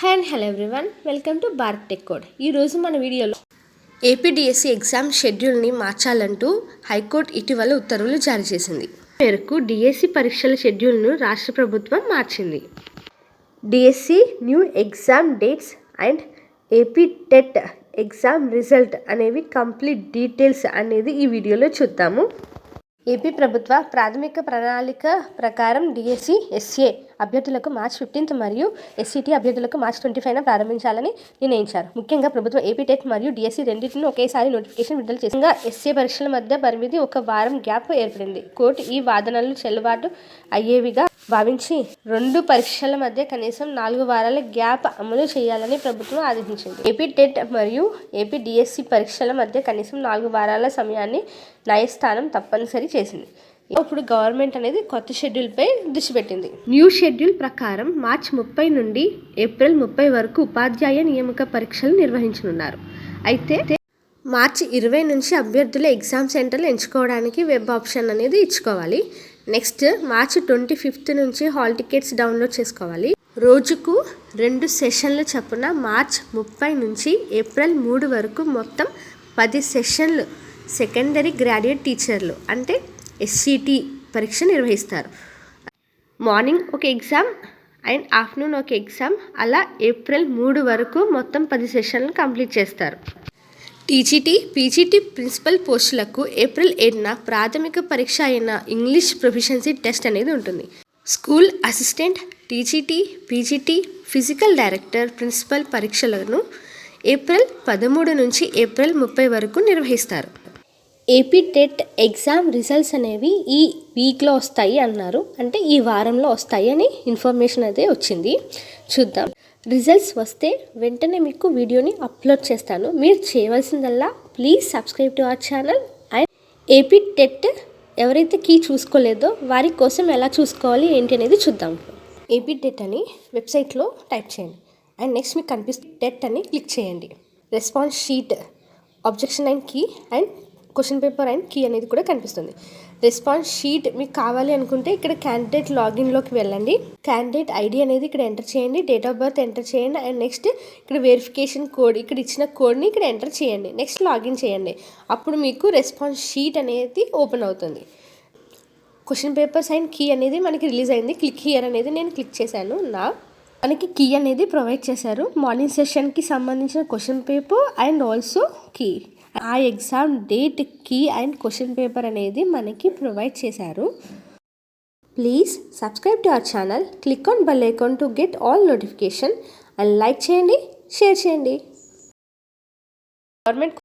Hi and hello everyone, welcome to Bharat tech code. ఈరోజు మన వీడియోలో ఏపీడిఎస్సి ఎగ్జామ్ షెడ్యూల్ని మార్చాలంటూ హైకోర్టు ఇటీవల ఉత్తర్వులు జారీ చేసింది. మేరకు డిఎస్సి పరీక్షల షెడ్యూల్ను రాష్ట్ర ప్రభుత్వం మార్చింది. DSC new exam dates and AP TET exam result అనేవి కంప్లీట్ డీటెయిల్స్ అనేది ఈ వీడియోలో చూద్దాము. ఏపీ ప్రభుత్వ ప్రాథమిక ప్రణాళిక ప్రకారం డిఎస్సి ఎస్ఏ అభ్యర్థులకు మార్చ్ 15 మరియు ఎస్సిటి అభ్యర్థులకు మార్చ్ 25న ప్రారంభించాలని నిర్ణయించారు. ముఖ్యంగా ప్రభుత్వం ఏపీ టెట్ మరియు డిఎస్సి రెండింటిని ఒకేసారి నోటిఫికేషన్ విడుదల చేసింది. ఎస్ఏ పరీక్షల మధ్య పరిమితి 1 వారం గ్యాప్ ఏర్పడింది. కోర్టు ఈ వాదనలు చెల్లుబాటు అయ్యేవిగా భావించి 2 పరీక్షల మధ్య కనీసం 4 వారాల గ్యాప్ అమలు చేయాలని ప్రభుత్వం ఆదేశించింది. ఏపీ టెట్ మరియు ఏపీ డిఎస్సి పరీక్షల మధ్య కనీసం 4 వారాల సమయాన్ని న్యాయస్థానం తప్పనిసరి చేసింది. ఇప్పుడు గవర్నమెంట్ అనేది కొత్త షెడ్యూల్పై దృష్టి పెట్టింది. న్యూ షెడ్యూల్ ప్రకారం మార్చ్ 30 నుండి ఏప్రిల్ 30 వరకు ఉపాధ్యాయ నియామక పరీక్షలు నిర్వహించనున్నారు. అయితే మార్చి 20 నుంచి అభ్యర్థుల ఎగ్జామ్ సెంటర్లు ఎంచుకోవడానికి వెబ్ ఆప్షన్ అనేది ఇచ్చుకోవాలి. నెక్స్ట్ మార్చి 25 నుంచి హాల్ టికెట్స్ డౌన్లోడ్ చేసుకోవాలి. రోజుకు 2 సెషన్లు చొప్పున మార్చ్ 30 నుంచి ఏప్రిల్ 3 వరకు మొత్తం 10 సెషన్లు సెకండరీ గ్రాడ్యుయేట్ టీచర్లు అంటే ఎస్సిటి పరీక్ష నిర్వహిస్తారు. మార్నింగ్ ఒక ఎగ్జామ్ అండ్ ఆఫ్టర్నూన్ ఒక ఎగ్జామ్, అలా ఏప్రిల్ 3 వరకు మొత్తం 10 సెషన్లు కంప్లీట్ చేస్తారు. టీజీటీ పీజీటీ ప్రిన్సిపల్ పోస్టులకు ఏప్రిల్ 7న ప్రాథమిక పరీక్ష అయిన ఇంగ్లీష్ ప్రొఫిషియన్సీ టెస్ట్ అనేది ఉంటుంది. School assistant, TGT, PGT, physical director, principal పరీక్షలను ఏప్రిల్ 13 నుంచి ఏప్రిల్ 30 వరకు నిర్వహిస్తారు. ఏపీ టెట్ ఎగ్జామ్ రిజల్ట్స్ అనేవి ఈ వీక్లో వస్తాయి అన్నారు, అంటే ఈ వారంలో వస్తాయి అని ఇన్ఫర్మేషన్ అయితే వచ్చింది. చూద్దాం. రిజల్ట్స్ వస్తే వెంటనే మీకు వీడియోని అప్లోడ్ చేస్తాను. మీరు చేయవలసిందల్లా please subscribe to our channel. And AP TET ఎవరైతే కీ చూసుకోలేదో వారి కోసం ఎలా చూసుకోవాలి ఏంటి అనేది చూద్దాం. ఏపీ టెట్ అని వెబ్సైట్లో టైప్ చేయండి అండ్ నెక్స్ట్ మీకు కనిపిస్తుంది టెట్ అని క్లిక్ చేయండి. Response sheet, objection and key and question paper and key అనేది కూడా కనిపిస్తుంది. రెస్పాన్స్ షీట్ మీకు కావాలి అనుకుంటే ఇక్కడ క్యాండిడేట్ లాగిన్లోకి వెళ్ళండి. క్యాండిడేట్ ఐడి అనేది ఇక్కడ ఎంటర్ చేయండి, డేట్ ఆఫ్ బర్త్ ఎంటర్ చేయండి అండ్ నెక్స్ట్ ఇక్కడ వెరిఫికేషన్ కోడ్, ఇక్కడ ఇచ్చిన కోడ్ని ఇక్కడ ఎంటర్ చేయండి. నెక్స్ట్ లాగిన్ చేయండి. అప్పుడు మీకు రెస్పాన్స్ షీట్ అనేది ఓపెన్ అవుతుంది. క్వశ్చన్ పేపర్స్ అండ్ కీ అనేది మనకి రిలీజ్ అయింది. క్లిక్ హియర్ అనేది నేను క్లిక్ చేశాను. మనకి కీ అనేది ప్రొవైడ్ చేశారు. మార్నింగ్ సెషన్కి సంబంధించిన question paper and also key, ఆ exam date, key and question paper అనేది మనకి ప్రొవైడ్ చేశారు. Please subscribe to our channel, click on bell icon to get all notification and like చేయండి, షేర్ చేయండి. గవర్నమెంట్